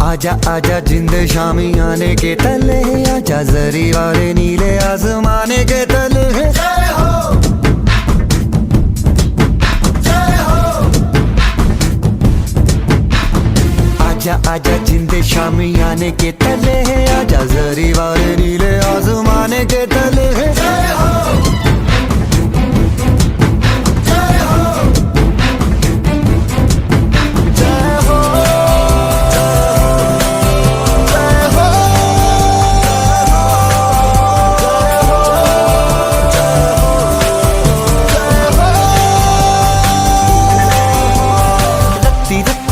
आजा आजा जिंद शामी आने के तले, आजा जरी वाले नीले आसमाने के तले। जय हो जय हो। आजा आजा जिंद शामी आने के तले, आजा जरी वाले नीले आसमाने के तले। जय हो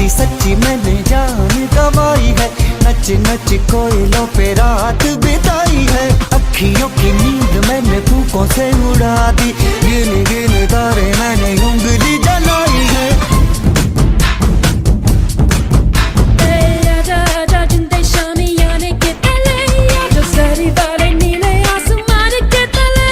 सच्ची मैंने जान गवाई है, नच नच कोयलों पे रात बिताई है। अखियों की नींद मैंने फूकों से उड़ा दी, गिन गिन तारे मैंने उंगली जलाई है। आजा आजा जिंदे शामी आने के तले, आजा सारी वाले नीले आसमान के तले।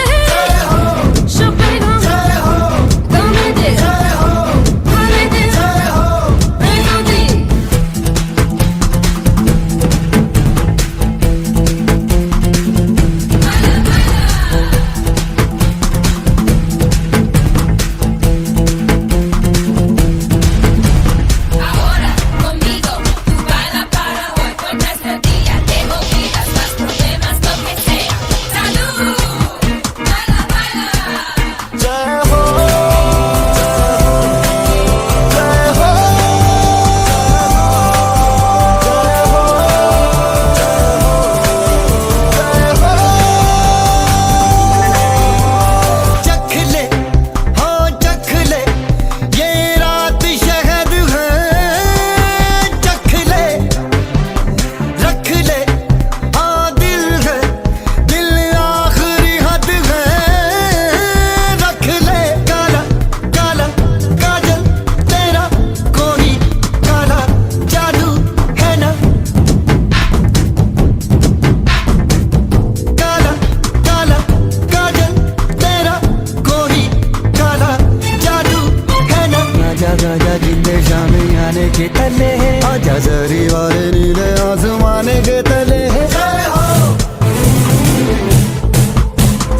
आजा जिंदे शामी आने के तले, आजा जरी वाले नीले आसमाने के तले। जय हो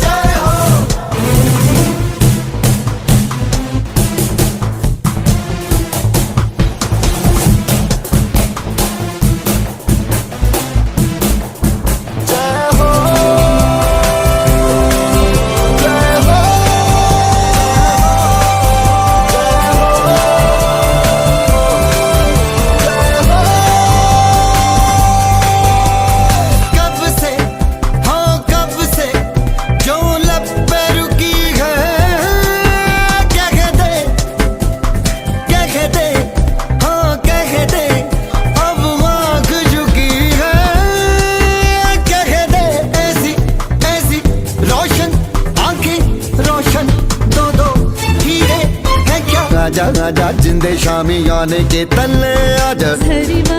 जय हो। आजा आजा जिंदे शामी आने के तले, आजा।